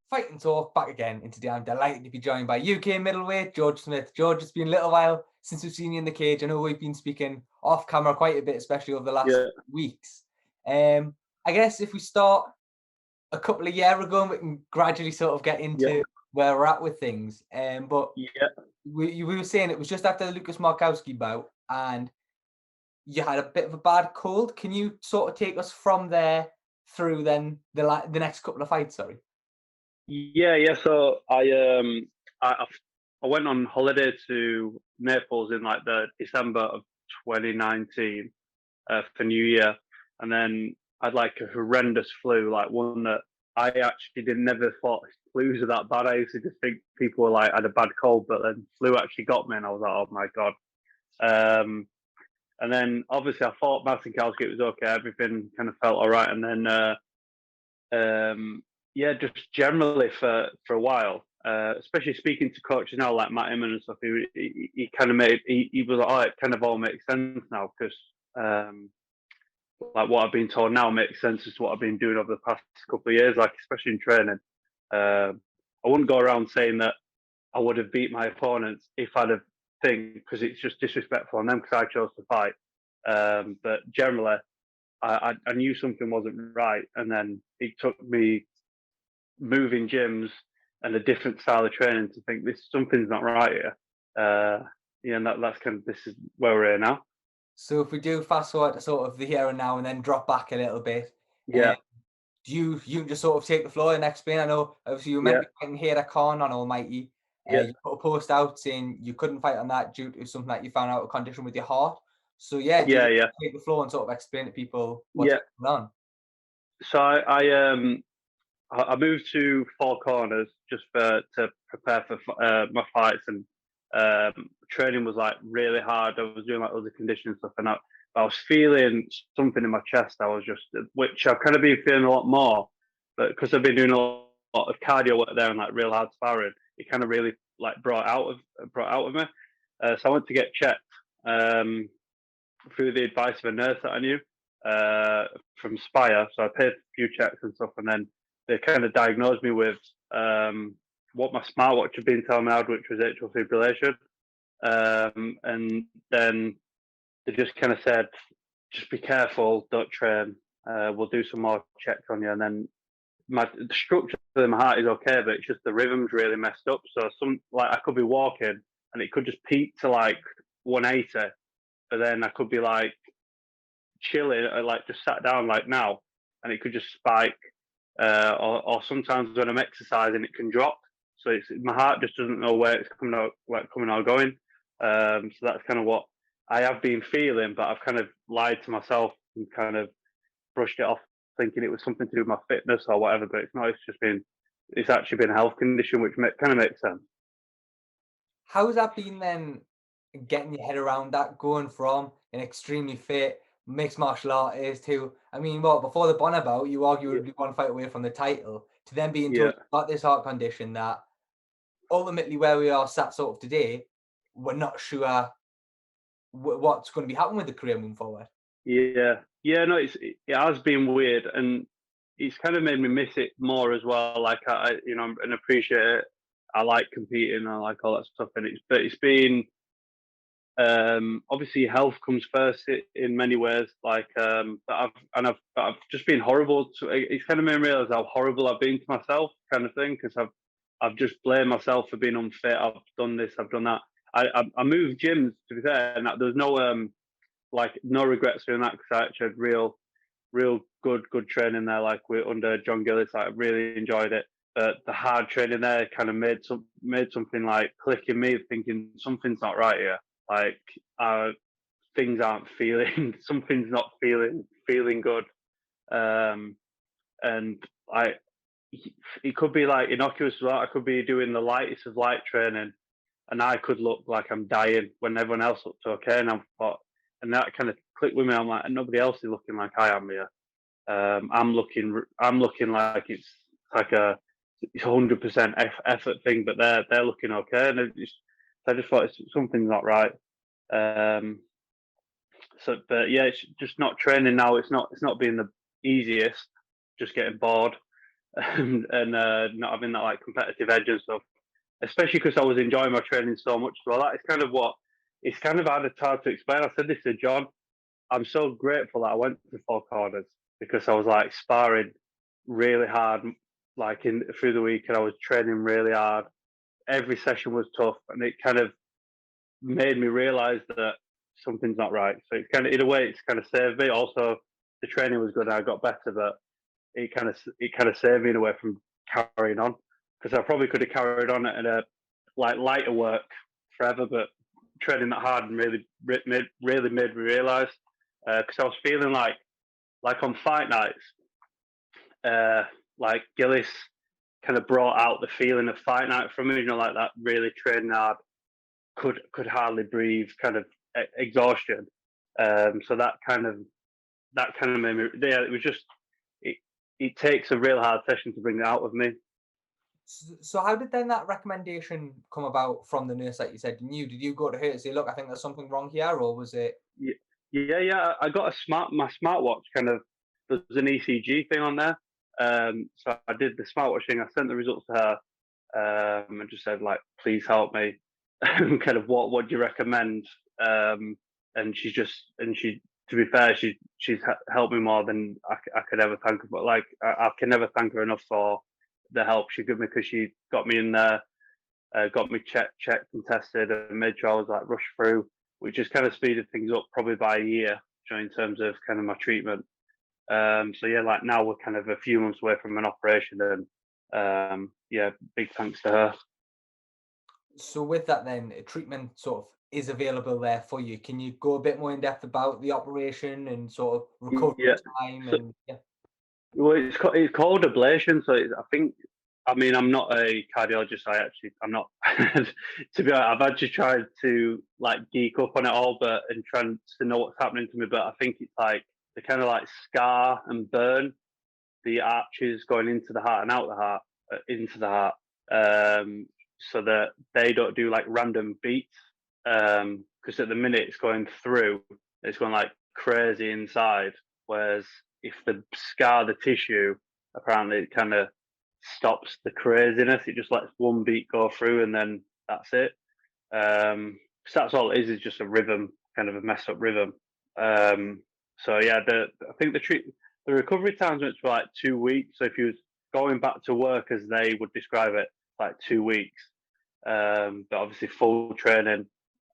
Fight and Talk back again, and today I'm delighted to be joined by UK Middleweight George Smith. George, it's been a little while since we've seen you in the cage. I know we've been speaking off camera quite a bit, especially over the last weeks. I guess if we start a couple of years ago, we can gradually sort of get into where we're at with things. But we were saying it was just after the Lucas Markowski bout, and you had a bit of a bad cold. Can you sort of take us from there through then the next couple of fights? Sorry. Yeah. So I went on holiday to Naples in like the December of 2019 for New Year, and then I had like a horrendous flu, like one that I actually never thought flus were that bad. I used to just think people were like had a bad cold, but then flu actually got me, and I was like, oh my god. And then obviously I thought Martinkowski, it was okay, everything kind of felt all right, and then just generally for a while, especially speaking to coaches now like Matt Inman and stuff, he kind of he was like, oh, it kind of all makes sense now because like what I've been told now makes sense as to what I've been doing over the past couple of years, like especially in training. I wouldn't go around saying that I would have beat my opponents if I'd have think, because it's just disrespectful on them because I chose to fight. But generally, I knew something wasn't right, and then it took me moving gyms and a different style of training to think something's not right here. And that's kind of, this is where we're here now. So if we do fast forward to sort of the here and now and then drop back a little bit, do you just sort of take the floor and explain? I know obviously you meant to be fighting here at Khan on Almighty. You put a post out saying you couldn't fight on that due to something that you found out a condition with your heart. So take the floor and sort of explain to people what's going on. So I moved to Four Corners just to prepare for my fights, and training was like really hard. I was doing like other conditioning stuff, and I was feeling something in my chest. Which I've kind of been feeling a lot more, but because I've been doing a lot of cardio work there and like real hard sparring, it kind of really like brought out of me. So I went to get checked through the advice of a nurse that I knew from Spire. So I paid a few checks and stuff, and then they kind of diagnosed me with what my smartwatch had been telling me I had, which was atrial fibrillation. And then they just kind of said, just be careful, don't train. We'll do some more checks on you. And then the structure of my heart is okay, but it's just the rhythm's really messed up. So I could be walking and it could just peak to like 180, but then I could be like chilling, like just sat down like now, and it could just spike. Or sometimes when I'm exercising, it can drop. So my heart just doesn't know where it's coming or going. So that's kind of what I have been feeling, but I've kind of lied to myself and kind of brushed it off, thinking it was something to do with my fitness or whatever. But it's not. It's actually been a health condition, which kind of makes sense. How's that been then? Getting your head around that, going from an extremely fit mixed martial artist who, I mean, before the Bonner bout, you arguably one fight away from the title, to then being told about this heart condition that ultimately where we are sat sort of today, we're not sure what's going to be happening with the career moving forward. No, it has been weird, and it's kind of made me miss it more as well. Like and appreciate it. I like competing, I like all that stuff, but it's been obviously health comes first in many ways. Like, but I've just been horrible. It's kind of made me realize how horrible I've been to myself, kind of thing, because I've just blamed myself for being unfit. I've done this, I've done that. I moved gyms, to be fair, and there's no no regrets doing that, because I actually had real good training there. Like we're under John Gillis, I really enjoyed it. But the hard training there kind of made something like click in me, thinking something's not right here. Like things aren't feeling, something's not feeling good, and it could be like innocuous as well. I could be doing the lightest of light training, and I could look like I'm dying when everyone else looked okay. And and that kind of clicked with me. I'm like, nobody else is looking like I am here. I'm looking like it's like a 100% effort thing, but they're looking okay, and I just thought something's not right. But yeah, it's just not training now. It's not being the easiest. Just getting bored. and not having that like competitive edge and stuff. Especially because I was enjoying my training so much. Well, that is kind of what it's kind of hard to explain. I said this to John. I'm so grateful that I went to Four Corners because I was like sparring really hard, like in through the week, and I was training really hard. Every session was tough, and it kind of made me realize that something's not right. So it's kind of, in a way, it's kind of saved me. Also, the training was good, and I got better, but it kind of saved me in a way from carrying on because I probably could have carried on at a like lighter work forever, but training that hard and really made me realize because I was feeling like on fight nights, like Gillis kind of brought out the feeling of fight night from me. You know, like that really training hard, could hardly breathe, kind of exhaustion. So that kind of made me. Yeah, it was just it takes a real hard session to bring that out of me. So how did then that recommendation come about from the nurse that you said you knew? Did you go to her and say, look, I think there's something wrong here, or was it? Yeah. I got my smartwatch. Kind of, there's an ECG thing on there. So I did the smartwatch thing. I sent the results to her, and just said like, please help me. Kind of, what do you recommend? And she, to be fair, she's helped me more than I could ever thank her. But like, I can never thank her enough for the help she gave me because she got me in there, got me checked and tested, and made sure I was like rushed through, which just kind of speeded things up probably by a year, in terms of kind of my treatment. So yeah, like now we're kind of a few months away from an operation, and yeah, big thanks to her. So with that then, treatment sort of is available there for you. Can you go a bit more in depth about the operation and sort of recovery Yeah. time So, and yeah? well, it's called ablation. So I think, I mean, I'm not a cardiologist. I'm not. To be honest, I've actually tried to like geek up on it all, but and trying to know what's happening to me. But I think it's like they kind of like scar and burn the arches going into the heart and out the heart, into the heart, so that they don't do like random beats. Because at the minute it's going through, it's going like crazy inside. Whereas if they scar the tissue, apparently it kind of stops the craziness. It just lets one beat go through, and then that's it. So that's all it is just a rhythm, kind of a messed up rhythm. So yeah, I think the recovery times went for like 2 weeks. So if you was going back to work, as they would describe it, like 2 weeks. But obviously full training.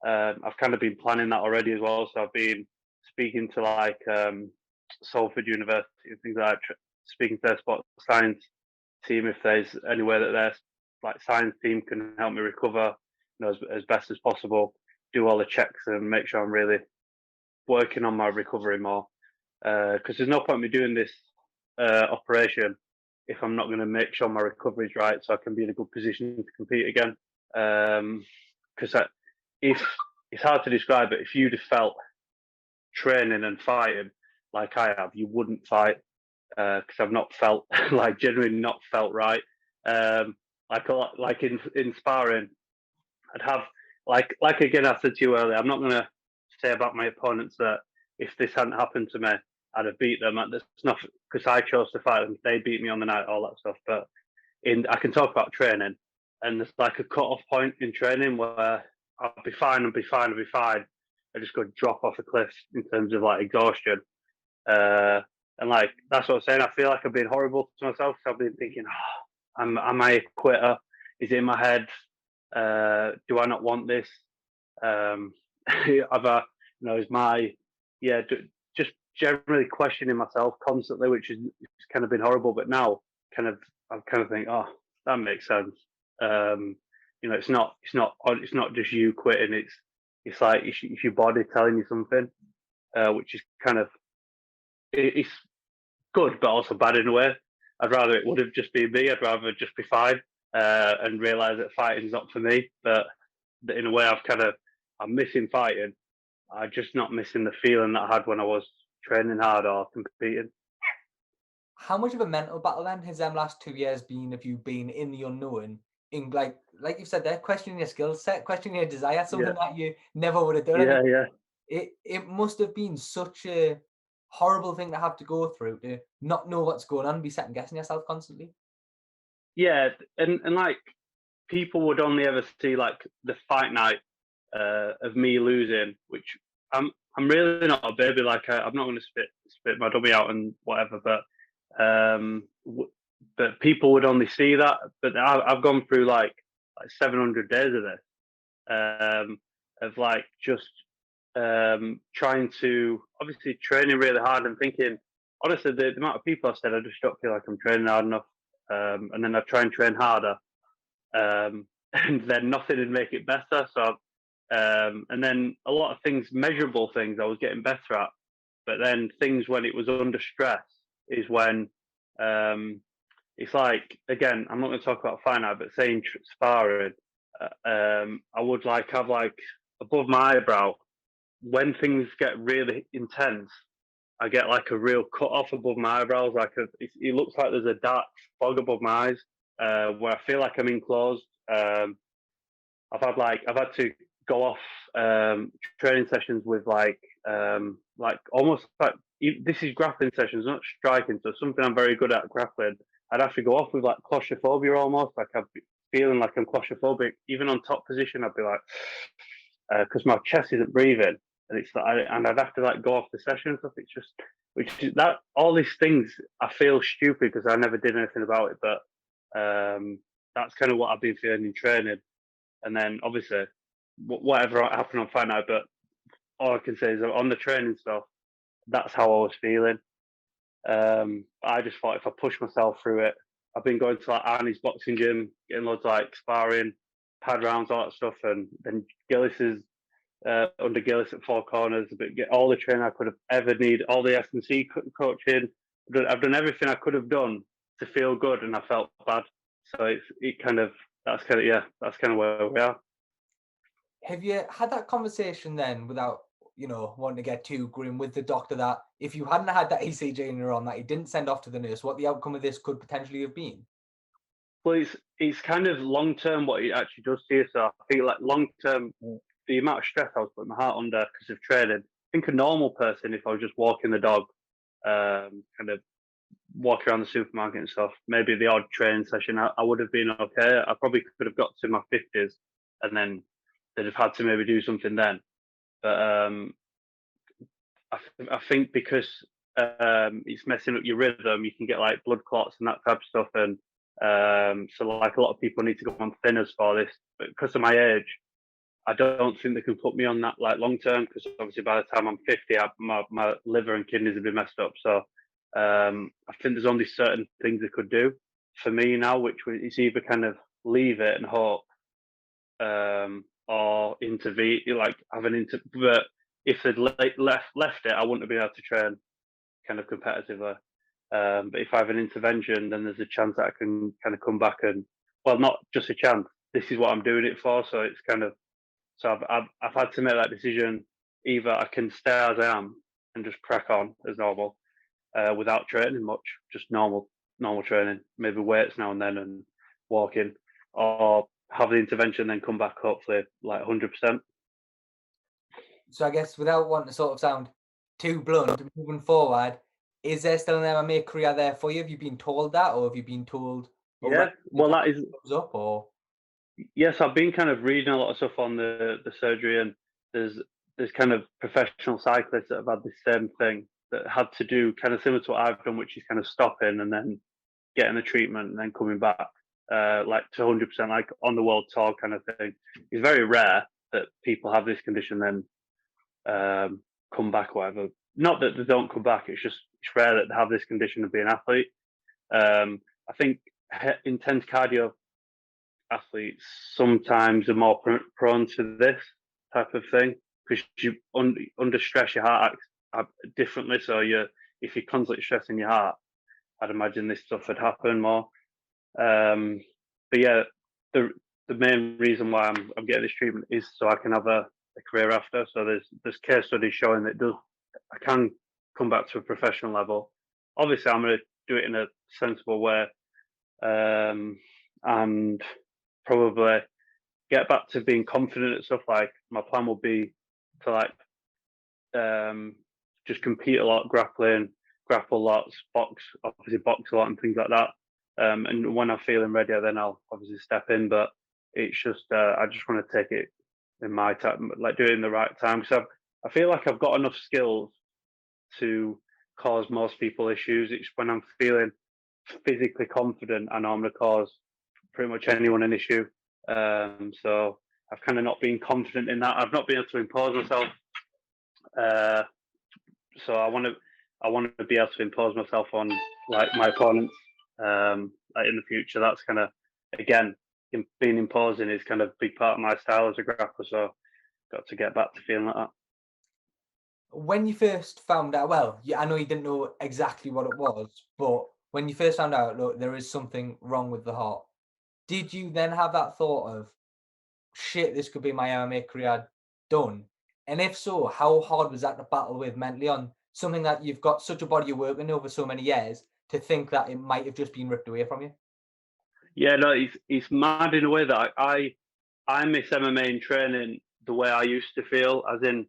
I've kind of been planning that already as well. So I've been speaking to like Salford University and things like that, speaking to their sports science team if there's any way that their like science team can help me recover, as best as possible. Do all the checks and make sure I'm really working on my recovery more. Because there's no point me doing this operation if I'm not going to make sure my recovery is right, so I can be in a good position to compete again. Because if it's hard to describe, but if you'd have felt training and fighting like I have, you wouldn't fight. Because I've not felt like genuinely not felt right. Like in sparring, I'd have like again I said to you earlier, I'm not going to say about my opponents that if this hadn't happened to me, I'd have beat them. That's not because I chose to fight them. They beat me on the night, all that stuff. But I can talk about training, and there's like a cut-off point in training where I'll be fine. I just go drop off a cliff in terms of like exhaustion. And like that's what I'm saying. I feel like I've been horrible to myself. So I've been thinking, am I a quitter? Is it in my head? Do I not want this? Is my just generally questioning myself constantly, which is it's kind of been horrible. But now, I'm kind of think, oh, that makes sense. It's not just you quitting. It's like it's your body telling you something, which is kind of it's good, but also bad in a way. I'd rather it would have just been me. I'd rather just be fine and realize that fighting's not for me. But in a way, I'm missing fighting. I'm just not missing the feeling that I had when I was training hard or competing. How much of a mental battle then has them last 2 years been if you've been in the unknown, in like you said there, questioning your skill set, questioning your desire, something that you never would have done. Yeah. It must have been such a horrible thing to have to go through, to not know what's going on, be second guessing yourself constantly. Yeah, and like people would only ever see like the fight night of me losing, which I'm really not a baby. Like I'm not going to spit my dummy out and whatever, but people would only see that. But I've gone through like 700 days of this, of like just trying to obviously training really hard and thinking. Honestly, the amount of people I've said I just don't feel like I'm training hard enough, and then I try and train harder, and then nothing would make it better. So, and then a lot of things, measurable things, I was getting better at. But then things when it was under stress is when it's like, again, I'm not going to talk about fine art, but saying sparring, I would like have like above my eyebrow when things get really intense. I get like a real cut off above my eyebrows, it looks like there's a dark fog above my eyes, where I feel like I'm enclosed. I've had to go off training sessions with like almost like this is grappling sessions, not striking. So something I'm very good at, grappling. I'd have to go off with like claustrophobia almost, like I'd be feeling like I'm claustrophobic. Even on top position, I'd be like, because my chest isn't breathing, and it's like, and I'd have to like go off the session and stuff. It's just, which is that all these things I feel stupid because I never did anything about it, but that's kind of what I've been feeling in training. And then obviously whatever happened on fight night, but all I can say is on the training stuff, that's how I was feeling. I just thought if I push myself through it, I've been going to like Arnie's boxing gym, getting loads of like sparring, pad rounds, all that stuff, and then Gillis's under Gillis at Four Corners, but get all the training I could have ever need, all the S&C coaching. I've done everything I could have done to feel good, and I felt bad. So that's kind of where we are. Have you had that conversation then, without wanting to get too grim, with the doctor, that if you hadn't had that ECG in your arm that he didn't send off to the nurse, what the outcome of this could potentially have been? Well, it's kind of long term what it actually does to you. So I think like long term, the amount of stress I was putting my heart under because of training. I think a normal person, if I was just walking the dog, kind of walking around the supermarket and stuff, maybe the odd training session, I would have been okay. I probably could have got to my 50s, and then they'd have had to maybe do something then. But I think because it's messing up your rhythm, you can get like blood clots and that type of stuff, and so like a lot of people need to go on thinners for this. But because of my age, I don't think they can put me on that like long term, because obviously by the time I'm 50, my liver and kidneys have been messed up. So I think there's only certain things they could do for me now, which is either kind of leave it and hope, or intervene, like have an But if they'd left it, I wouldn't have been able to train kind of competitively. But if I have an intervention, then there's a chance that I can kind of come back and, well, not just a chance. This is what I'm doing it for. So it's kind of, so I've had to make that decision. Either I can stay as I am and just crack on as normal, without training much, just normal training, maybe weights now and then and walking, or have the intervention, then come back hopefully like 100%. So I guess, without wanting to sort of sound too blunt, moving forward, is there still an MMA career there for you? Have you been told that, or have you been told? Yeah, well, that is up, or yes. I've been kind of reading a lot of stuff on the surgery, and there's kind of professional cyclists that have had the same thing, that had to do kind of similar to what I've done, which is kind of stopping and then getting the treatment and then coming back, like to 100%, like on the world tour kind of thing. It's very rare that people have this condition then come back or whatever. Not that they don't come back, it's rare that they have this condition of being an athlete. I think intense cardio athletes sometimes are more prone to this type of thing, because you under stress, your heart acts differently. So if you're constantly stressing your heart, I'd imagine this stuff would happen more. But yeah, the main reason why I'm getting this treatment is so I can have a career after. So there's case studies showing that I can come back to a professional level. Obviously, I'm going to do it in a sensible way, and probably get back to being confident at stuff. Like my plan will be to like just compete a lot, grapple lots, box a lot, and things like that. And when I'm feeling ready, then I'll obviously step in. But it's just I just want to take it in my time, like do it in the right time. So I feel like I've got enough skills to cause most people issues. It's when I'm feeling physically confident, I know I'm going to cause pretty much anyone an issue. So I've kind of not been confident in that. I've not been able to impose myself. So I want to be able to impose myself on like my opponents like in the future. That's kind of, again, being imposing is kind of a big part of my style as a grappler. So got to get back to feeling like that. When you first found out, well, I know you didn't know exactly what it was, but when you first found out, look, there is something wrong with the heart, did you then have that thought of, shit, this could be my MMA career done? And if so, how hard was that to battle with mentally on something that you've got such a body of work in over so many years to think that it might have just been ripped away from you? Yeah, no, it's mad in a way that I miss MMA in training the way I used to feel, as in,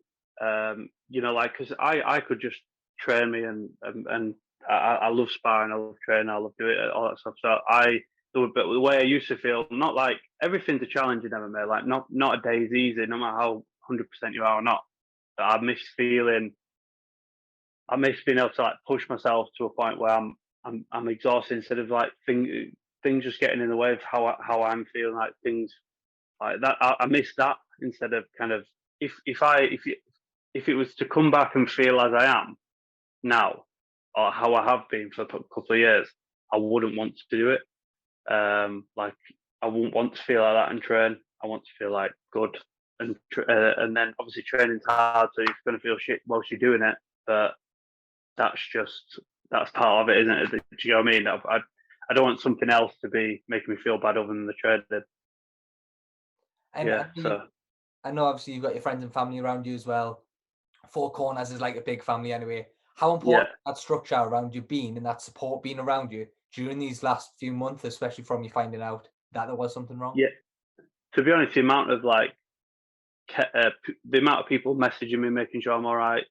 you know, like, because I could just train me and I love sparring, I love training, I love doing it, all that stuff. So but the way I used to feel, not like everything's a challenge in MMA, like not a day's easy, no matter how 100% you are or not. But I miss being able to like push myself to a point where I'm exhausted instead of like things just getting in the way of how I'm feeling, like things like that. I miss that instead of kind of if it was to come back and feel as I am now or how I have been for a couple of years, I wouldn't want to do it. Like I wouldn't want to feel like that and train. I want to feel like good and then obviously training's hard, so you're going to feel shit whilst you're doing it. But that's part of it, isn't it? Do you know what I mean? I don't want something else to be making me feel bad other than the training. And Yeah, so I know obviously you've got your friends and family around you as well. Four Corners is like a big family anyway. How yeah, important that structure around you being and that support being around you during these last few months, especially from you finding out that there was something wrong? yeah. To be honest, the amount of like the amount of people messaging me, making sure I'm all right.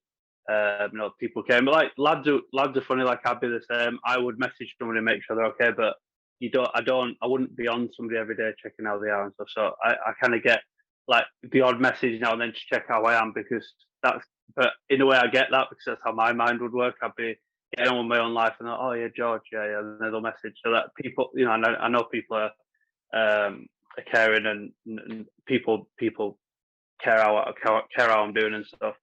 You know, people came, but like lads are funny. Like I'd be the same. I would message someone to make sure they're okay, but I wouldn't be on somebody every day checking how they are and stuff. So I kind of get like the odd message now and then to check how I am because but in a way I get that because that's how my mind would work. I'd be getting on with my own life and oh yeah, George, yeah, and then they'll message so that people, you know, I know people are caring and people care how I'm doing and stuff.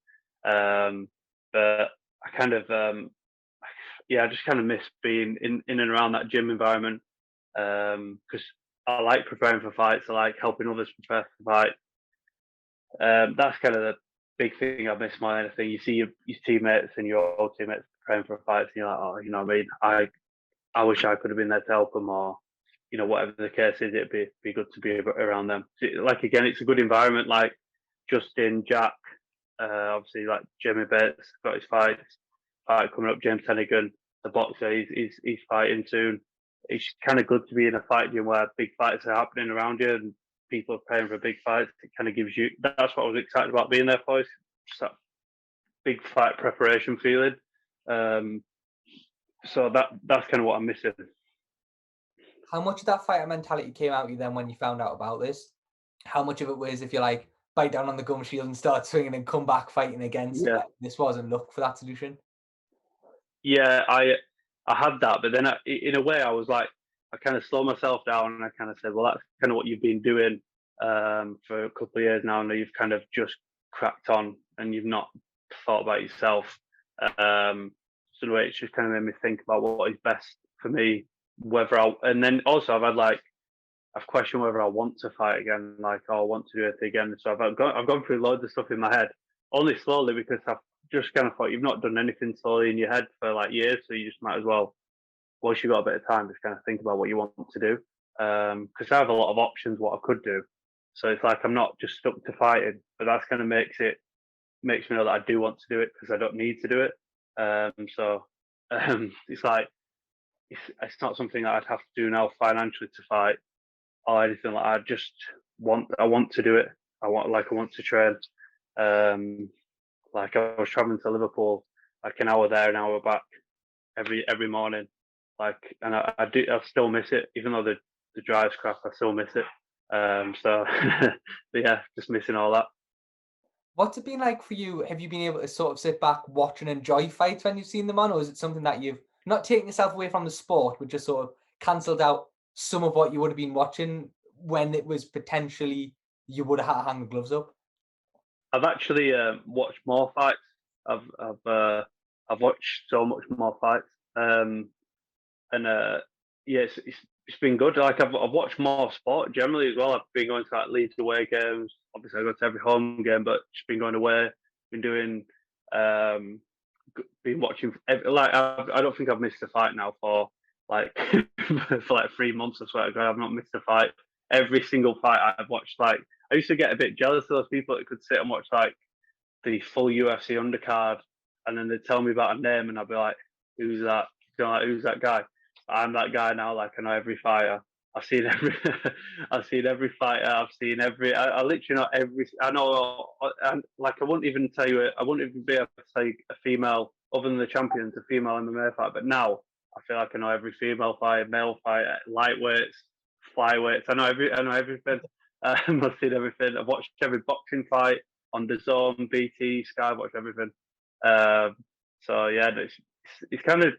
But I kind of I just kind of miss being in and around that gym environment because I like preparing for fights. I like helping others prepare for fights. That's kind of the big thing I miss more than anything. You see your teammates and your old teammates preparing for fights, and you're like, oh, you know what I mean? I wish I could have been there to help them, or you know, whatever the case is, it'd be good to be around them. Like again, it's a good environment. Like Justin, Jack, obviously like Jamie Bates got his fight coming up. James Hennigan, the boxer, he's fighting soon. It's kind of good to be in a fight gym where big fights are happening around you and people are paying for big fights. It kind of gives you. That's what I was excited about being there for. Just that big fight preparation feeling. So that's kind of what I'm missing. How much of that fighter mentality came out of you then when you found out about this? How much of it was if you like bite down on the gum shield and start swinging and come back fighting against this wasn't look for that solution? Yeah, I had that, but then in a way I was like, I kind of slowed myself down and I kind of said, well, that's kind of what you've been doing for a couple of years now, and you've kind of just cracked on and you've not thought about yourself. So in a way, it's just kind of made me think about what is best for me, and then also I've questioned whether I want to fight again, like I want to do it again. So I've gone through loads of stuff in my head, only slowly because I've just kind of thought you've not done anything slowly in your head for like years, so you just might as well, once you've got a bit of time, just kind of think about what you want to do. Because I have a lot of options what I could do, so it's like I'm not just stuck to fighting, but that's kind of makes me know that I do want to do it because I don't need to do it. It's like it's not something that I'd have to do now financially to fight or anything like that. I want to do it. I want to train. Like I was traveling to Liverpool, like an hour there, an hour back every morning. Like, and I still miss it, even though the drive's crap. I still miss it. So, but yeah, just missing all that. What's it been like for you? Have you been able to sort of sit back, watch and enjoy fights when you've seen them on, or is it something that you've not taken yourself away from the sport, but just sort of cancelled out some of what you would have been watching when it was potentially you would have had to hang the gloves up? I've actually watched more fights. I've watched so much more fights, and yeah, it's been good. Like I've watched more sport generally as well. I've been going to like Leeds away games. Obviously, I go to every home game, but just been going away. Been doing, been watching. Like I don't think I've missed a fight now for like for like 3 months. I swear to God, I've not missed a fight. Every single fight I've watched, like I used to get a bit jealous of those people that could sit and watch like the full UFC undercard, and then they'd tell me about a name, and I'd be like, "Who's that? You know, like, who's that guy?" I'm that guy now. Like I know every fighter. I've seen every, I've seen every fighter. I've seen every. I literally know every. I know. Like I wouldn't even tell you. I wouldn't even be able to say a female other than the champions, a female MMA fight. But now I feel like I know every female fight, male fight, lightweights, flyweights. I know every. I know everything. I've seen everything. I've watched every boxing fight on the Zone, BT, Sky. I've watched everything. So yeah, it's kind of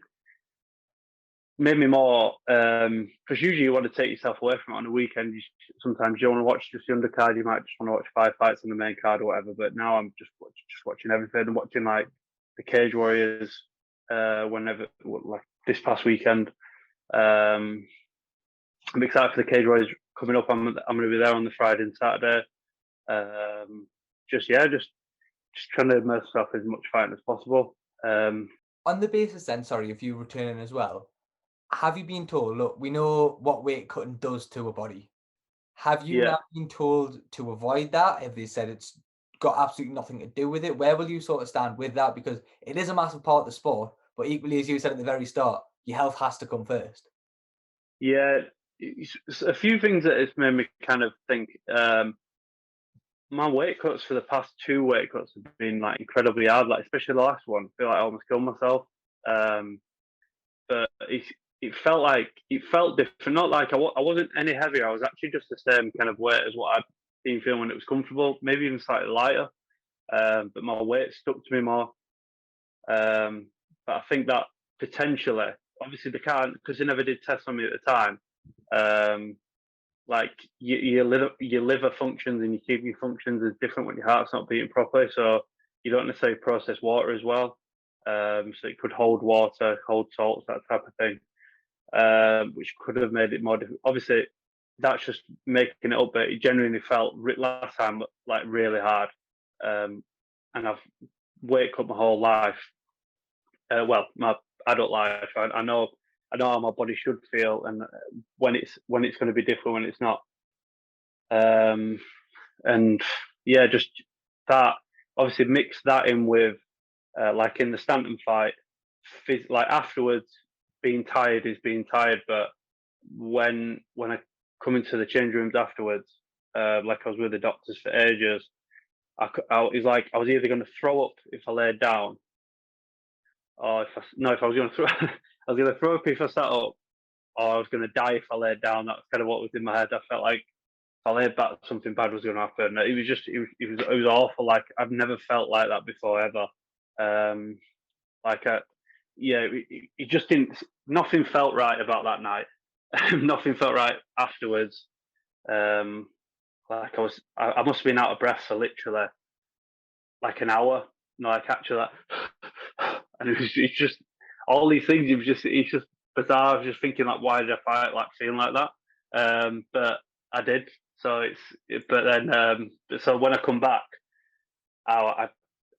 made me more because usually you want to take yourself away from it on the weekend. Sometimes you want to watch just the undercard. You might just want to watch 5 fights on the main card or whatever. But now I'm just watching everything. I'm watching like the Cage Warriors whenever, like this past weekend. I'm excited for the Cage Warriors coming up. I'm going to be there on the Friday and Saturday. Just trying to immerse myself as much fighting as possible. On the basis then, sorry, if you return as well, have you been told, look, we know what weight cutting does to a body. Have you now been told to avoid that? Have they said it's got absolutely nothing to do with it? Where will you sort of stand with that? Because it is a massive part of the sport, but equally, as you said at the very start, your health has to come first. Yeah, it's a few things that it's made me kind of think. My weight cuts for the past 2 weight cuts have been like incredibly hard, like especially the last one. I feel like I almost killed myself. But it felt different. Not like I wasn't any heavier. I was actually just the same kind of weight as what I'd been feeling when it was comfortable, maybe even slightly lighter. But my weight stuck to me more. But I think that potentially, obviously they can't, because they never did test on me at the time. Like your liver functions and your kidney functions is different when your heart's not beating properly. So you don't necessarily process water as well. So it could hold water, hold salts, that type of thing, which could have made it more difficult. Obviously, that's just making it up, but it genuinely felt last time like really hard. And I've weight cut my whole life. Well, my adult life. I know how my body should feel, and when it's going to be different, when it's not. And yeah, just that. Obviously, mix that in with like in the Stanton fight, like afterwards, being tired is being tired, but when I come into the change rooms afterwards, like I was with the doctors for ages, I was like I was either going to throw up if I laid down, or if I was going to throw, I was going to throw up if I sat up, or I was going to die if I laid down. That's kind of what was in my head. I felt like if I laid back, something bad was going to happen. It was awful. Like I've never felt like that before ever. Yeah, it just didn't. Nothing felt right about that night. Nothing felt right afterwards. Like I must have been out of breath for literally like an hour. No, like actually, and it's just all these things. It's just bizarre. I was just thinking like, why did I fight like feeling like that? But I did. So but then so when I come back, I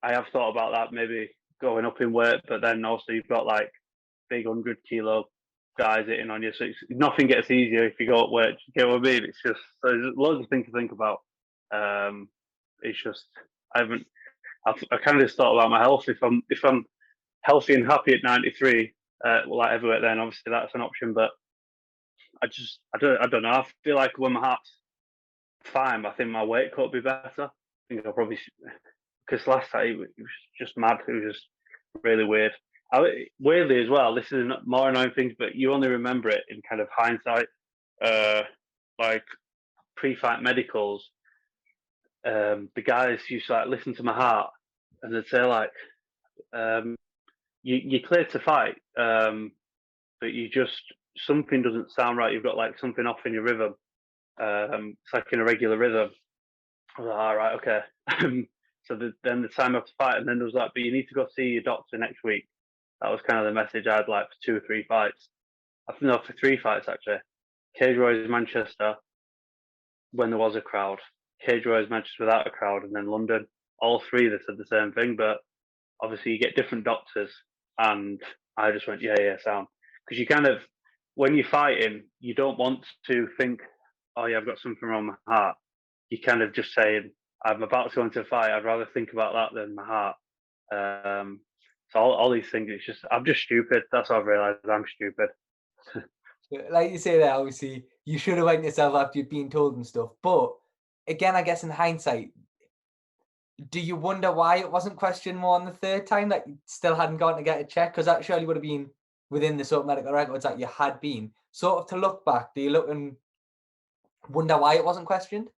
have thought about that maybe going up in weight, but then also you've got like big 100-kilo guys hitting on you, so nothing gets easier if you go up weight. You get what I mean? It's just so there's loads of things to think about. It's just I kind of just thought about my health. If I'm healthy and happy at 93, like everywhere, then obviously that's an option. But I don't know. I feel like when my heart's fine, I think my weight could be better. I think I'll probably, because last time it was just mad. It was just really weird. weirdly as well, this is more annoying things, but you only remember it in kind of hindsight. Like pre-fight medicals, the guys used to like listen to my heart, and they'd say like, "You're clear to fight, but you just something doesn't sound right. You've got like something off in your rhythm. It's like an irregular rhythm." I was like, "All right, okay." So then the time after fight, and then there was like, "But you need to go see your doctor next week." That was kind of the message I had like for 2 or 3 fights. I think no, for 3 fights actually. Cage Warriors Manchester when there was a crowd, Cage Warriors Manchester without a crowd, and then London. All 3 they said the same thing, but obviously you get different doctors, and I just went, yeah, sound. Because you kind of, when you're fighting, you don't want to think, oh yeah, I've got something wrong with my heart. You kind of just saying, I'm about to go into a fight. I'd rather think about that than my heart. So all these things, it's just, I'm just stupid. That's what I've realised. I'm stupid. Like you say there, obviously, you should have went yourself after you'd been told and stuff. But again, I guess in hindsight, do you wonder why it wasn't questioned more on the 3rd time, that you still hadn't gone to get a check? Because that surely would have been within the sort of medical records that you had been. Sort of to look back, do you look and wonder why it wasn't questioned?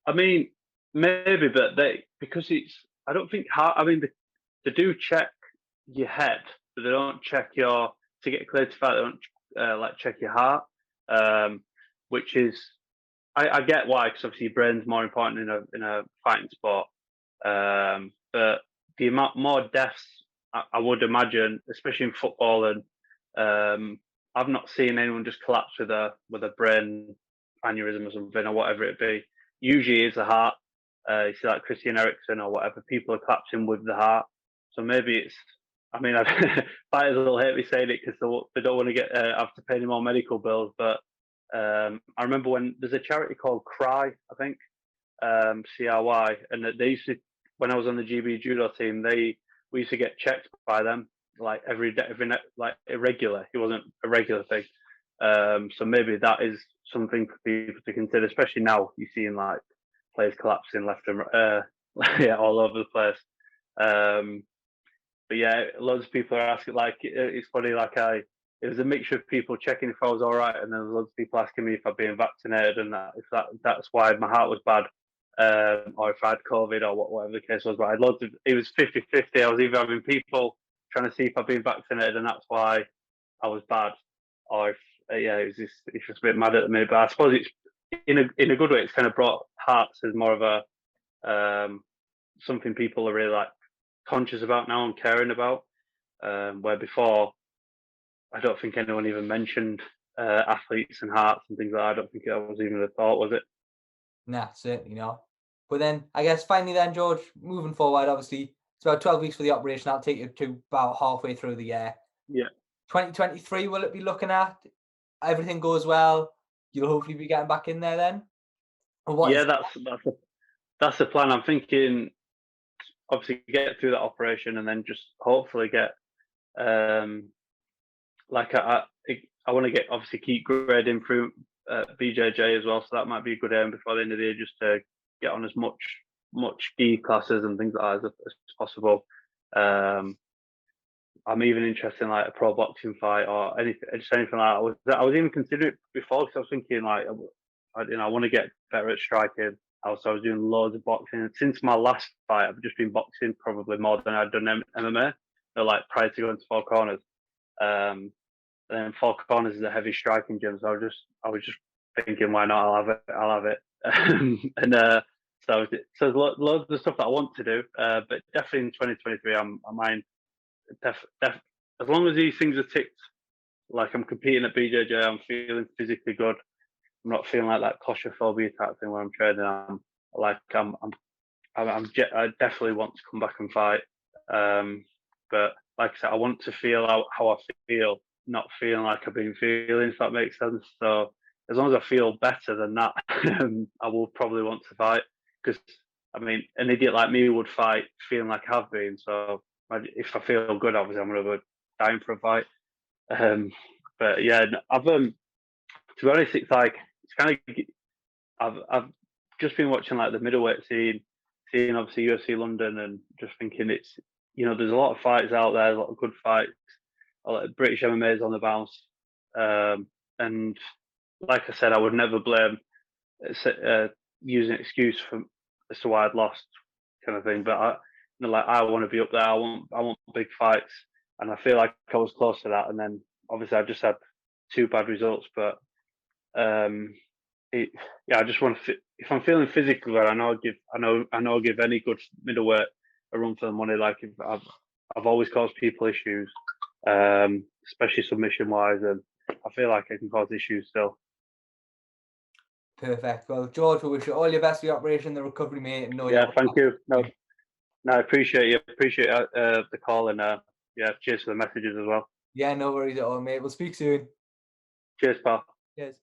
I mean, maybe, but because it's, I don't think heart. I mean, they do check your head, but they don't check to get cleared to fight. They don't like check your heart, which is, I get why, because obviously your brain's more important in a fighting sport. But the amount more deaths, I would imagine, especially in football, and I've not seen anyone just collapse with a brain aneurysm or something or whatever it be. Usually it's the heart. You see like Christian Eriksen or whatever, people are collapsing with the heart. So maybe it's, I mean, fighters will hate me saying it because they don't want to have to pay any more medical bills. But I remember when there's a charity called Cry, I think, CRY, and they used to, when I was on the GB judo team, we used to get checked by them like every day, like irregular. It wasn't a regular thing. So maybe that is something for people to consider, especially now you're seeing like players collapsing left and yeah, all over the place. But yeah, loads of people are asking. Like, it's funny. Like, it was a mixture of people checking if I was all right, and then loads of people asking me if I'd been vaccinated, and that's why my heart was bad, or if I had COVID or whatever the case was. But I had loads of, it was 50-50. I was either having people trying to see if I'd been vaccinated, and that's why I was bad, or if it's just a bit mad at me. But I suppose it's in a good way. It's kind of brought hearts as more of a something people are really like conscious about now and caring about. Where before, I don't think anyone even mentioned athletes and hearts and things like that. I don't think that was even a thought, was it? Nah, certainly not. But then, I guess finally then, George, moving forward, obviously, it's about 12 weeks for the operation. That'll take you to about halfway through the year. Yeah. 2023, will it be looking at? Everything goes well, you'll hopefully be getting back in there then? Yeah, that's the plan. I'm thinking, obviously, get through that operation and then just hopefully get, like, I want to obviously keep grading through BJJ as well, so that might be a good aim before the end of the year, just to get on as much D classes and things like that as possible. I'm even interested in like a pro boxing fight or anything like that. I was even considering it before, because I was thinking like, I want to get better at striking. I was doing loads of boxing. Since my last fight, I've just been boxing probably more than I'd done MMA. So like prior to going to Four Corners. And then Four Corners is a heavy striking gym, so I was just thinking, why not? I'll have it. And so there's loads of stuff that I want to do, but definitely in 2023, I mind. As long as these things are ticked, like I'm competing at BJJ, I'm feeling physically good. I'm not feeling like that claustrophobia type thing where I'm training. I definitely want to come back and fight. But like I said, I want to feel how I feel, not feeling like I've been feeling, if that makes sense. So as long as I feel better than that, I will probably want to fight. Because, I mean, an idiot like me would fight feeling like I've been. So if I feel good, obviously I'm going to go dying for a fight. But yeah, I've to be honest, it's kind of, I've just been watching like the middleweight scene, seeing obviously UFC London, and just thinking you know, there's a lot of fights out there, a lot of good fights. British MMA is on the bounce, and like I said, I would never blame using an excuse as to why I'd lost, kind of thing. But I want to be up there. I want big fights, and I feel like I was close to that. And then obviously I just had 2 bad results. But I just want to. If I'm feeling physically well, I know I'll give any good middleweight a run for the money. Like if I've always caused people issues, especially submission wise, and I feel like I can cause issues still. Perfect. Well, George, we wish you all your best for your operation, the recovery, mate. And Thank you. No, I appreciate you. Appreciate the call, and cheers for the messages as well. Yeah, no worries at all, mate. We'll speak soon. Cheers, pal. Cheers.